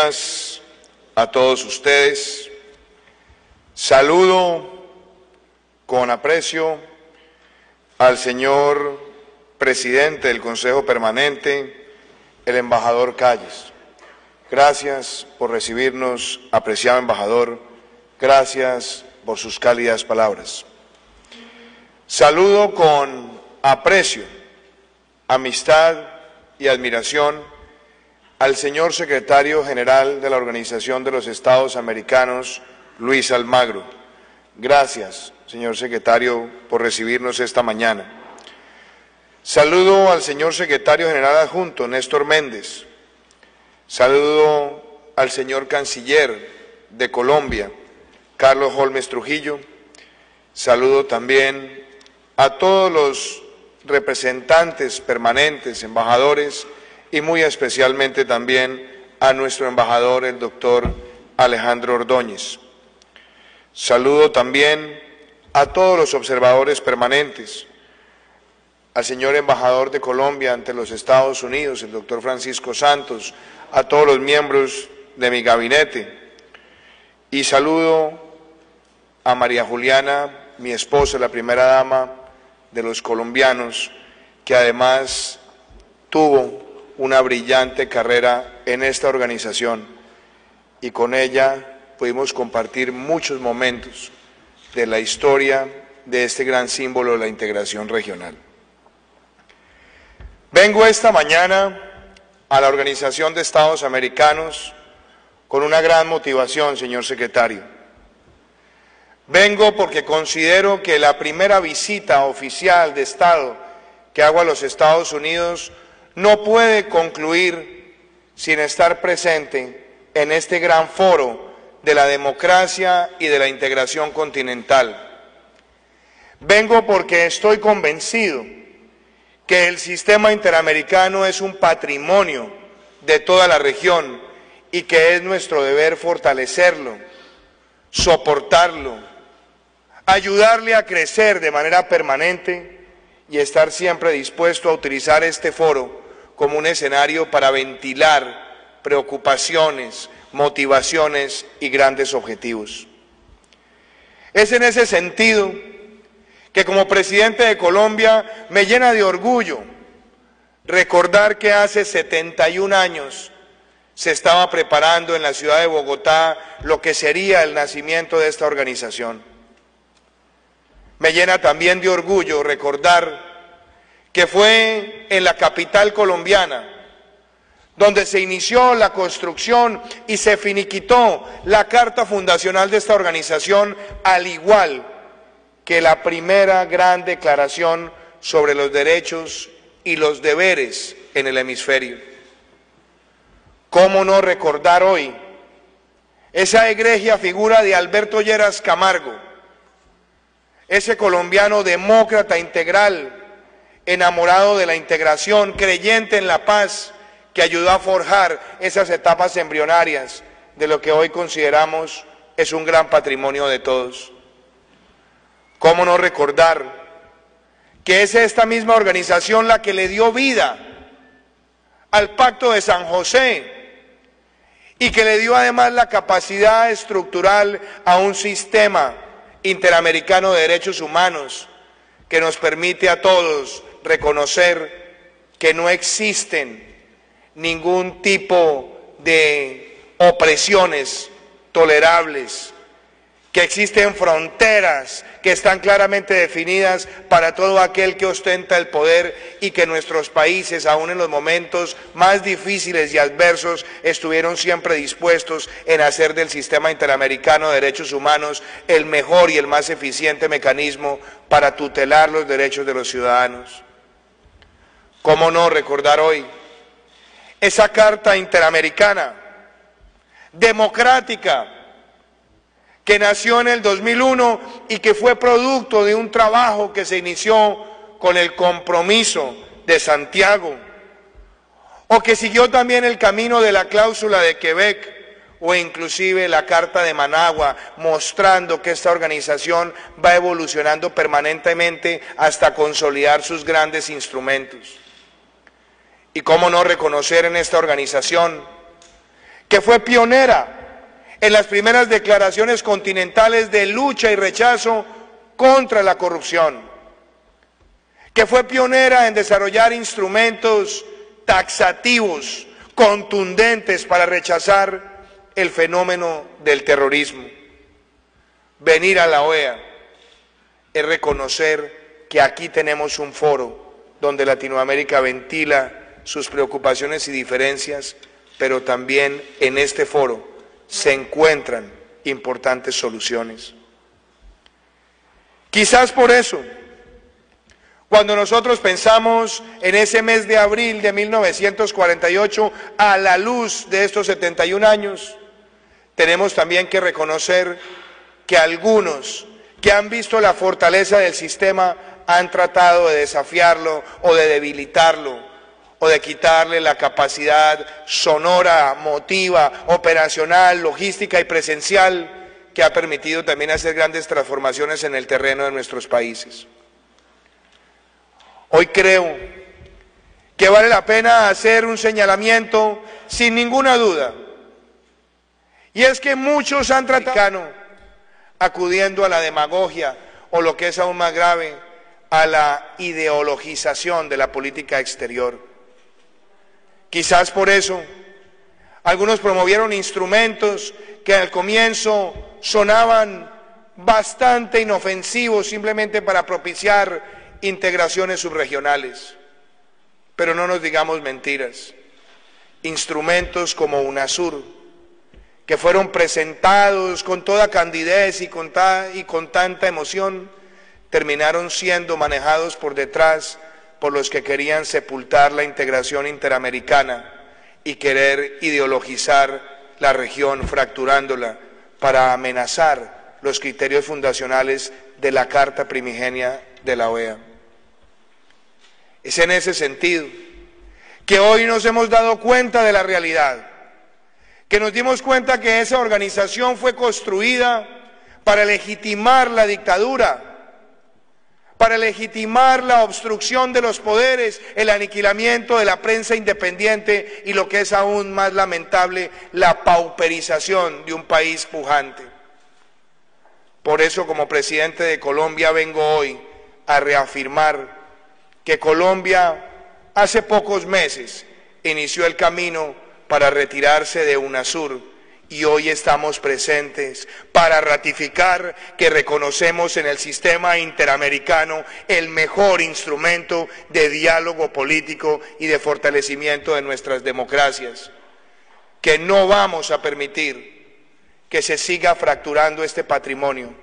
días a todos ustedes. Saludo con aprecio al señor presidente del Consejo Permanente, el embajador Calles. Gracias por recibirnos, apreciado embajador. Gracias por sus cálidas palabras. Saludo con aprecio, amistad y admiración al señor secretario general de la Organización de los Estados Americanos, Luis Almagro. Gracias, señor secretario, por recibirnos esta mañana. Saludo al señor secretario general adjunto, Néstor Méndez. Saludo al señor canciller de Colombia, Carlos Holmes Trujillo. Saludo también a todos los representantes permanentes, embajadores, y muy especialmente también a nuestro embajador, el doctor Alejandro Ordóñez. Saludo también a todos los observadores permanentes, al señor embajador de Colombia ante los Estados Unidos, el doctor Francisco Santos, a todos los miembros de mi gabinete, y saludo a María Juliana, mi esposa, la primera dama de los colombianos, que además tuvo una brillante carrera en esta organización, y con ella pudimos compartir muchos momentos de la historia de este gran símbolo de la integración regional. Vengo esta mañana a la Organización de Estados Americanos con una gran motivación, señor secretario. Vengo porque considero que la primera visita oficial de Estado que hago a los Estados Unidos no puede concluir sin estar presente en este gran foro de la democracia y de la integración continental. Vengo porque estoy convencido que el sistema interamericano es un patrimonio de toda la región y que es nuestro deber fortalecerlo, soportarlo, ayudarle a crecer de manera permanente y estar siempre dispuesto a utilizar este foro como un escenario para ventilar preocupaciones, motivaciones y grandes objetivos. Es en ese sentido que como presidente de Colombia me llena de orgullo recordar que hace 71 años se estaba preparando en la ciudad de Bogotá lo que sería el nacimiento de esta organización. Me llena también de orgullo recordar que fue en la capital colombiana donde se inició la construcción y se finiquitó la carta fundacional de esta organización, al igual que la primera gran declaración sobre los derechos y los deberes en el hemisferio. ¿Cómo no recordar hoy esa egregia figura de Alberto Lleras Camargo, ese colombiano demócrata integral, enamorado de la integración, creyente en la paz, que ayudó a forjar esas etapas embrionarias de lo que hoy consideramos es un gran patrimonio de todos? ¿Cómo no recordar que es esta misma organización la que le dio vida al Pacto de San José y que le dio además la capacidad estructural a un sistema interamericano de derechos humanos que nos permite a todos reconocer que no existen ningún tipo de opresiones tolerables, que existen fronteras que están claramente definidas para todo aquel que ostenta el poder y que nuestros países, aún en los momentos más difíciles y adversos, estuvieron siempre dispuestos en hacer del sistema interamericano de derechos humanos el mejor y el más eficiente mecanismo para tutelar los derechos de los ciudadanos. ¿Cómo no recordar hoy esa Carta Interamericana democrática que nació en el 2001 y que fue producto de un trabajo que se inició con el Compromiso de Santiago, o que siguió también el camino de la Cláusula de Quebec, o inclusive la Carta de Managua, mostrando que esta organización va evolucionando permanentemente hasta consolidar sus grandes instrumentos. Y cómo no reconocer en esta organización que fue pionera en las primeras declaraciones continentales de lucha y rechazo contra la corrupción, que fue pionera en desarrollar instrumentos taxativos contundentes para rechazar el fenómeno del terrorismo. Venir a la OEA es reconocer que aquí tenemos un foro donde Latinoamérica ventila sus preocupaciones y diferencias, pero también en este foro se encuentran importantes soluciones. Quizás por eso, cuando nosotros pensamos en ese mes de abril de 1948, a la luz de estos 71 años, tenemos también que reconocer que algunos que han visto la fortaleza del sistema han tratado de desafiarlo o de debilitarlo o de quitarle la capacidad sonora, motiva, operacional, logística y presencial que ha permitido también hacer grandes transformaciones en el terreno de nuestros países. Hoy creo que vale la pena hacer un señalamiento sin ninguna duda, y es que muchos han tratado acudiendo a la demagogia o, lo que es aún más grave, a la ideologización de la política exterior. Quizás por eso algunos promovieron instrumentos que al comienzo sonaban bastante inofensivos simplemente para propiciar integraciones subregionales. Pero no nos digamos mentiras. Instrumentos como UNASUR, que fueron presentados con toda candidez y con tanta emoción, terminaron siendo manejados por detrás por los que querían sepultar la integración interamericana y querer ideologizar la región, fracturándola para amenazar los criterios fundacionales de la Carta Primigenia de la OEA. Es en ese sentido que hoy nos hemos dado cuenta de la realidad, que nos dimos cuenta que esa organización fue construida para legitimar la dictadura, para legitimar la obstrucción de los poderes, el aniquilamiento de la prensa independiente y, lo que es aún más lamentable, la pauperización de un país pujante. Por eso, como presidente de Colombia, vengo hoy a reafirmar que Colombia hace pocos meses inició el camino para retirarse de UNASUR, y hoy estamos presentes para ratificar que reconocemos en el sistema interamericano el mejor instrumento de diálogo político y de fortalecimiento de nuestras democracias, que no vamos a permitir que se siga fracturando este patrimonio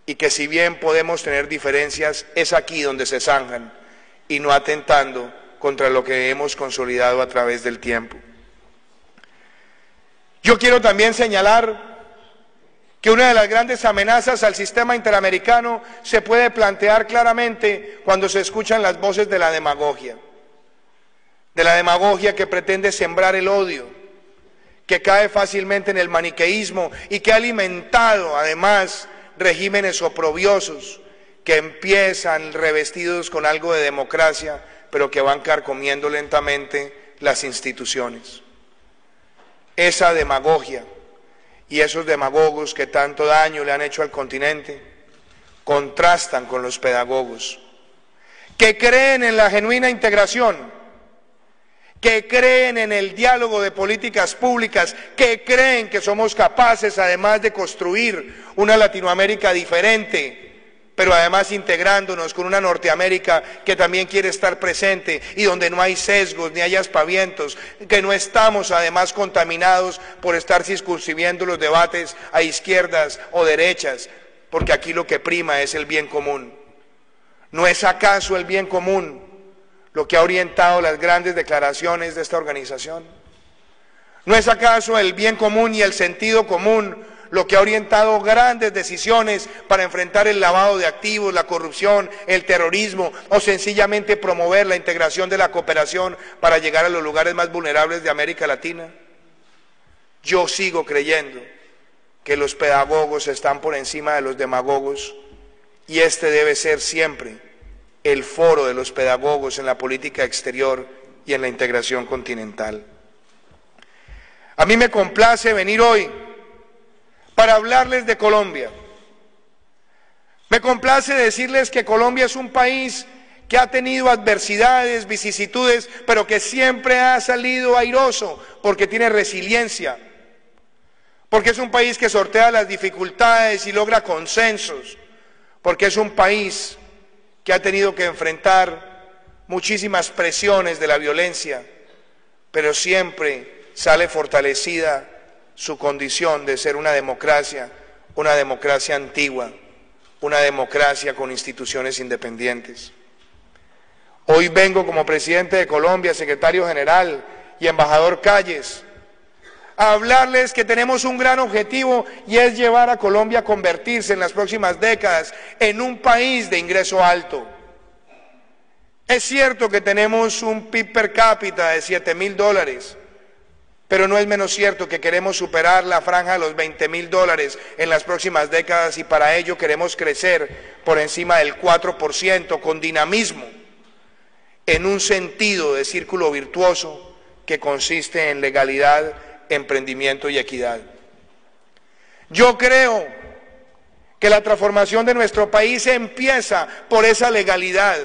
y que, si bien podemos tener diferencias, es aquí donde se zanjan y no atentando contra lo que hemos consolidado a través del tiempo. Yo quiero también señalar que una de las grandes amenazas al sistema interamericano se puede plantear claramente cuando se escuchan las voces de la demagogia que pretende sembrar el odio, que cae fácilmente en el maniqueísmo y que ha alimentado además regímenes oprobiosos que empiezan revestidos con algo de democracia, pero que van carcomiendo lentamente las instituciones. Esa demagogia y esos demagogos que tanto daño le han hecho al continente contrastan con los pedagogos que creen en la genuina integración, que creen en el diálogo de políticas públicas, que creen que somos capaces además de construir una Latinoamérica diferente, pero además integrándonos con una Norteamérica que también quiere estar presente y donde no hay sesgos ni hay aspavientos, que no estamos además contaminados por estar circunscribiendo los debates a izquierdas o derechas, porque aquí lo que prima es el bien común. ¿No es acaso el bien común lo que ha orientado las grandes declaraciones de esta organización? ¿No es acaso el bien común y el sentido común lo que ha orientado grandes decisiones para enfrentar el lavado de activos, la corrupción, el terrorismo, o sencillamente promover la integración de la cooperación para llegar a los lugares más vulnerables de América Latina? Yo sigo creyendo que los pedagogos están por encima de los demagogos, y este debe ser siempre el foro de los pedagogos en la política exterior y en la integración continental. A mí me complace venir hoy para hablarles de Colombia. Me complace decirles que Colombia es un país que ha tenido adversidades, vicisitudes, pero que siempre ha salido airoso porque tiene resiliencia, porque es un país que sortea las dificultades y logra consensos, porque es un país que ha tenido que enfrentar muchísimas presiones de la violencia, pero siempre sale fortalecida su condición de ser una democracia antigua, una democracia con instituciones independientes. Hoy vengo como presidente de Colombia, secretario general y embajador Calles, a hablarles que tenemos un gran objetivo y es llevar a Colombia a convertirse en las próximas décadas en un país de ingreso alto. Es cierto que tenemos un PIB per cápita de $7.000, pero no es menos cierto que queremos superar la franja de los $20.000 en las próximas décadas y para ello queremos crecer por encima del 4% con dinamismo, en un sentido de círculo virtuoso que consiste en legalidad, emprendimiento y equidad. Yo creo que la transformación de nuestro país empieza por esa legalidad,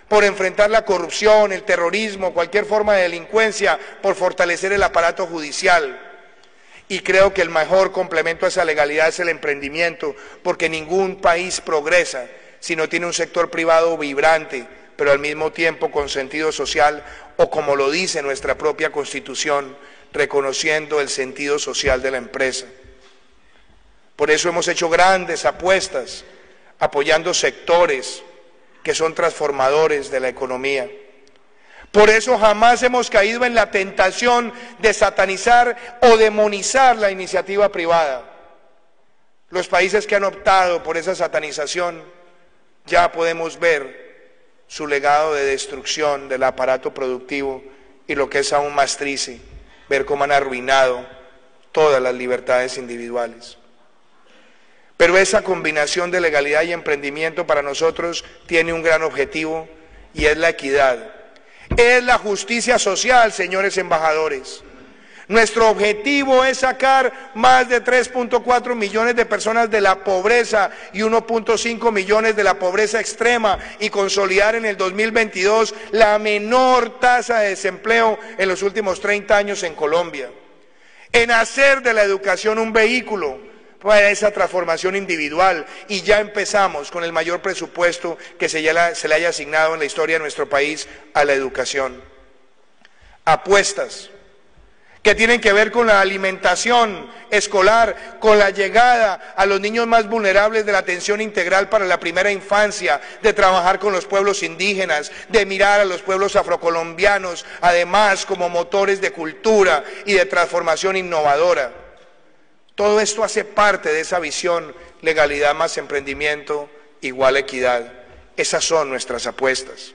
por enfrentar la corrupción, el terrorismo, cualquier forma de delincuencia, por fortalecer el aparato judicial. Y creo que el mejor complemento a esa legalidad es el emprendimiento, porque ningún país progresa si no tiene un sector privado vibrante, pero al mismo tiempo con sentido social, o como lo dice nuestra propia Constitución, reconociendo el sentido social de la empresa. Por eso hemos hecho grandes apuestas, apoyando sectores que son transformadores de la economía. Por eso jamás hemos caído en la tentación de satanizar o demonizar la iniciativa privada. Los países que han optado por esa satanización, ya podemos ver su legado de destrucción del aparato productivo y lo que es aún más triste, ver cómo han arruinado todas las libertades individuales. Pero esa combinación de legalidad y emprendimiento para nosotros tiene un gran objetivo y es la equidad. Es la justicia social, señores embajadores. Nuestro objetivo es sacar más de 3.4 millones de personas de la pobreza y 1.5 millones de la pobreza extrema y consolidar en el 2022 la menor tasa de desempleo en los últimos 30 años en Colombia. En hacer de la educación un vehículo para esa transformación individual y ya empezamos con el mayor presupuesto que se le haya asignado en la historia de nuestro país a la educación. Apuestas que tienen que ver con la alimentación escolar, con la llegada a los niños más vulnerables de la atención integral para la primera infancia, de trabajar con los pueblos indígenas, de mirar a los pueblos afrocolombianos, además como motores de cultura y de transformación innovadora. Todo esto hace parte de esa visión, legalidad más emprendimiento, igual equidad. Esas son nuestras apuestas.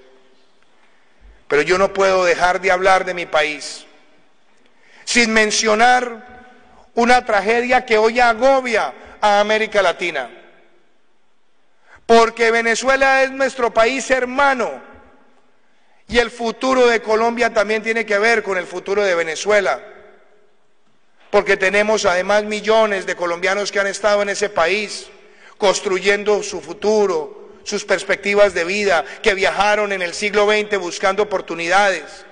Pero yo no puedo dejar de hablar de mi país sin mencionar una tragedia que hoy agobia a América Latina. Porque Venezuela es nuestro país hermano y el futuro de Colombia también tiene que ver con el futuro de Venezuela. Porque tenemos además millones de colombianos que han estado en ese país construyendo su futuro, sus perspectivas de vida, que viajaron en el siglo XX buscando oportunidades.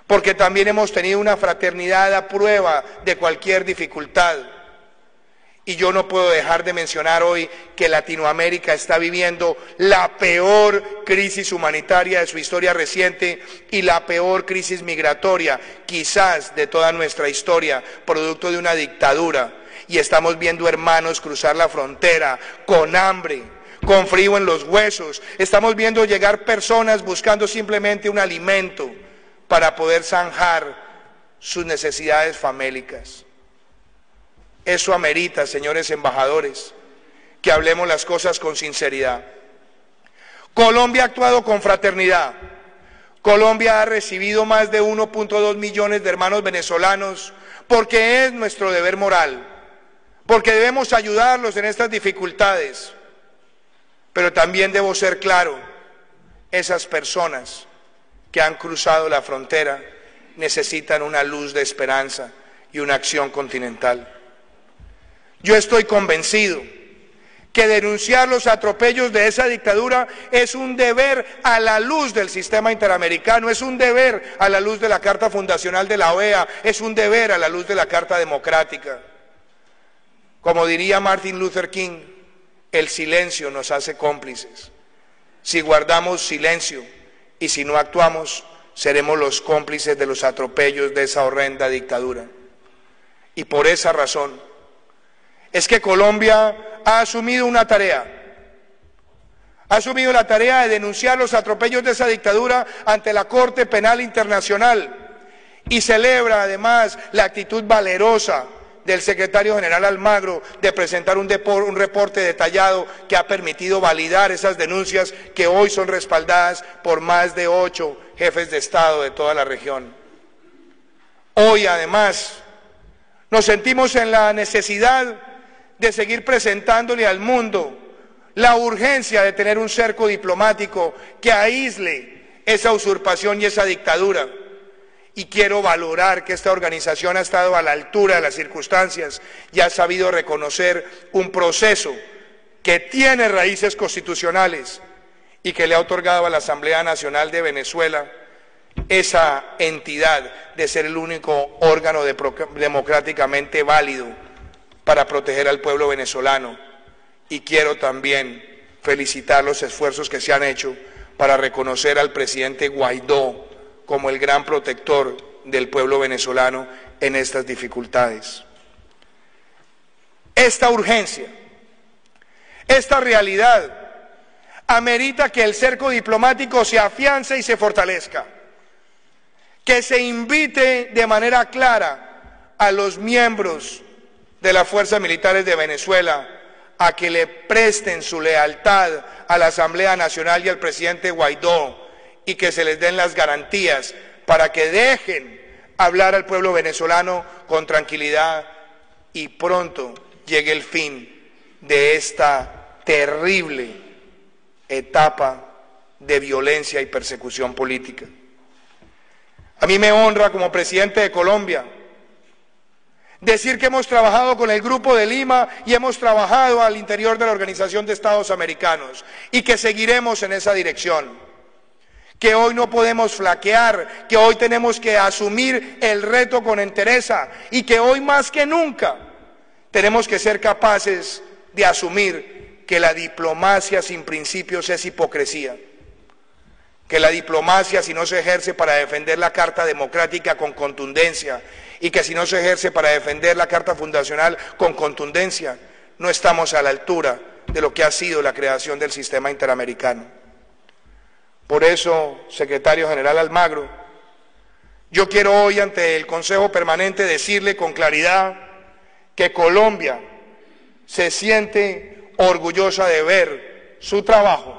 Porque también hemos tenido una fraternidad a prueba de cualquier dificultad. Y yo no puedo dejar de mencionar hoy que Latinoamérica está viviendo la peor crisis humanitaria de su historia reciente y la peor crisis migratoria, quizás de toda nuestra historia, producto de una dictadura. Y estamos viendo hermanos cruzar la frontera con hambre, con frío en los huesos. Estamos viendo llegar personas buscando simplemente un alimento para poder zanjar sus necesidades famélicas. Eso amerita, señores embajadores, que hablemos las cosas con sinceridad. Colombia ha actuado con fraternidad. Colombia ha recibido más de 1.2 millones de hermanos venezolanos porque es nuestro deber moral, porque debemos ayudarlos en estas dificultades. Pero también debo ser claro, esas personas que han cruzado la frontera necesitan una luz de esperanza y una acción continental. Yo estoy convencido que denunciar los atropellos de esa dictadura es un deber a la luz del sistema interamericano, es un deber a la luz de la Carta Fundacional de la OEA, es un deber a la luz de la Carta Democrática. Como diría Martin Luther King, el silencio nos hace cómplices. Si guardamos silencio y si no actuamos, seremos los cómplices de los atropellos de esa horrenda dictadura. Y por esa razón es que Colombia ha asumido una tarea. Ha asumido la tarea de denunciar los atropellos de esa dictadura ante la Corte Penal Internacional y celebra además la actitud valerosa del secretario general Almagro de presentar un reporte detallado que ha permitido validar esas denuncias que hoy son respaldadas por más de 8 jefes de Estado de toda la región. Hoy además nos sentimos en la necesidad de seguir presentándole al mundo la urgencia de tener un cerco diplomático que aísle esa usurpación y esa dictadura. Y quiero valorar que esta organización ha estado a la altura de las circunstancias y ha sabido reconocer un proceso que tiene raíces constitucionales y que le ha otorgado a la Asamblea Nacional de Venezuela esa entidad de ser el único órgano democráticamente válido para proteger al pueblo venezolano. Y quiero también felicitar los esfuerzos que se han hecho para reconocer al presidente Guaidó como el gran protector del pueblo venezolano en estas dificultades. Esta urgencia, esta realidad, amerita que el cerco diplomático se afiance y se fortalezca, que se invite de manera clara a los miembros de las fuerzas militares de Venezuela a que le presten su lealtad a la Asamblea Nacional y al presidente Guaidó y que se les den las garantías para que dejen hablar al pueblo venezolano con tranquilidad y pronto llegue el fin de esta terrible etapa de violencia y persecución política. A mí me honra como presidente de Colombia decir que hemos trabajado con el Grupo de Lima y hemos trabajado al interior de la Organización de Estados Americanos y que seguiremos en esa dirección, que hoy no podemos flaquear, que hoy tenemos que asumir el reto con entereza y que hoy más que nunca tenemos que ser capaces de asumir que la diplomacia sin principios es hipocresía, que la diplomacia si no se ejerce para defender la Carta Democrática con contundencia y que si no se ejerce para defender la Carta Fundacional con contundencia, no estamos a la altura de lo que ha sido la creación del sistema interamericano. Por eso, secretario general Almagro, yo quiero hoy ante el Consejo Permanente decirle con claridad que Colombia se siente orgullosa de ver su trabajo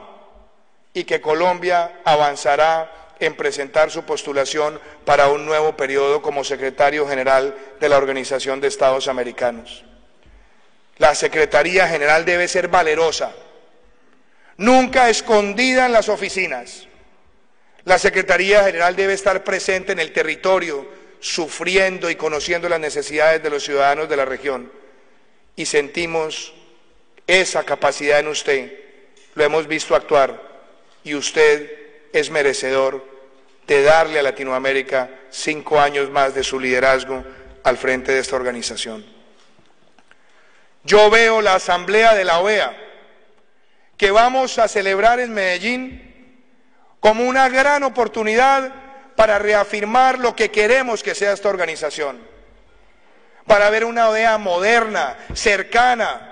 y que Colombia avanzará en presentar su postulación para un nuevo periodo como secretario general de la Organización de Estados Americanos. La Secretaría General debe ser valerosa, nunca escondida en las oficinas. La Secretaría General debe estar presente en el territorio, sufriendo y conociendo las necesidades de los ciudadanos de la región. Y sentimos esa capacidad en usted, lo hemos visto actuar, y usted es merecedor de darle a Latinoamérica 5 años más de su liderazgo al frente de esta organización. Yo veo la Asamblea de la OEA, que vamos a celebrar en Medellín, como una gran oportunidad para reafirmar lo que queremos que sea esta organización, para ver una OEA moderna, cercana,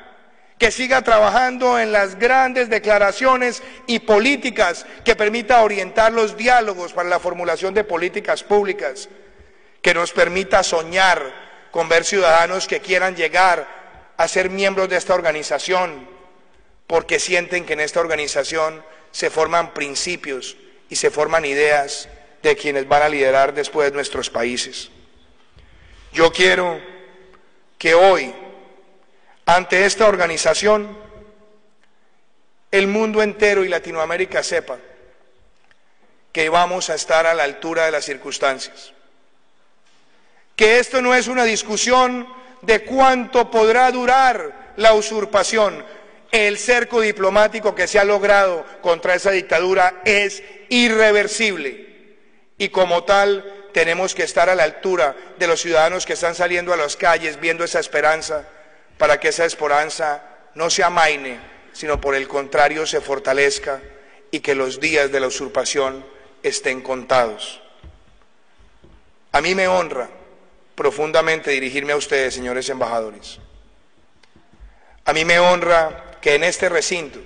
que siga trabajando en las grandes declaraciones y políticas que permita orientar los diálogos para la formulación de políticas públicas, que nos permita soñar con ver ciudadanos que quieran llegar a ser miembros de esta organización, porque sienten que en esta organización se forman principios y se forman ideas de quienes van a liderar después nuestros países. Yo quiero que hoy, ante esta organización, el mundo entero y Latinoamérica sepa que vamos a estar a la altura de las circunstancias, que esto no es una discusión de cuánto podrá durar la usurpación. El cerco diplomático que se ha logrado contra esa dictadura es irreversible y como tal tenemos que estar a la altura de los ciudadanos que están saliendo a las calles viendo esa esperanza, para que esa esperanza no se amaine, sino por el contrario se fortalezca y que los días de la usurpación estén contados. A mí me honra profundamente dirigirme a ustedes, señores embajadores. A mí me honra que en este recinto,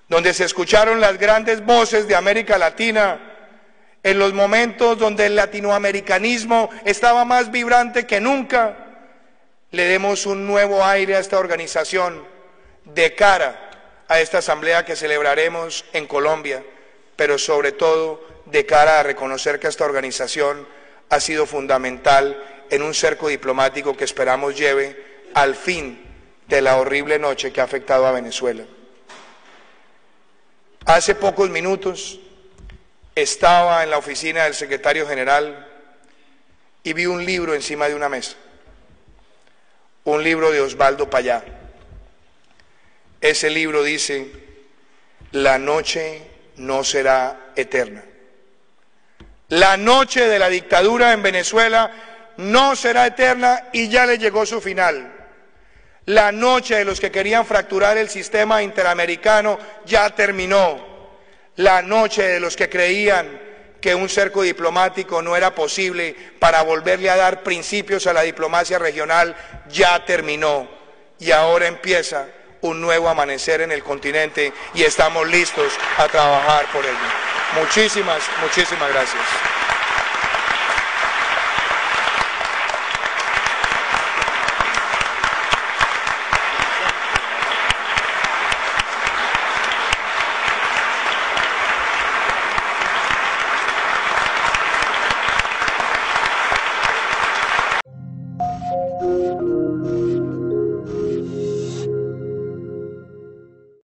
donde se escucharon las grandes voces de América Latina, en los momentos donde el latinoamericanismo estaba más vibrante que nunca, le demos un nuevo aire a esta organización de cara a esta asamblea que celebraremos en Colombia, pero sobre todo de cara a reconocer que esta organización ha sido fundamental en un cerco diplomático que esperamos lleve al fin de la horrible noche que ha afectado a Venezuela. Hace pocos minutos estaba en la oficina del secretario general y vi un libro encima de una mesa, un libro de Osvaldo Payá. Ese libro dice: la noche no será eterna. La noche de la dictadura en Venezuela no será eterna y ya le llegó su final. La noche de los que querían fracturar el sistema interamericano ya terminó. La noche de los que creían que un cerco diplomático no era posible para volverle a dar principios a la diplomacia regional ya terminó. Y ahora empieza un nuevo amanecer en el continente y estamos listos a trabajar por ello. Muchísimas gracias.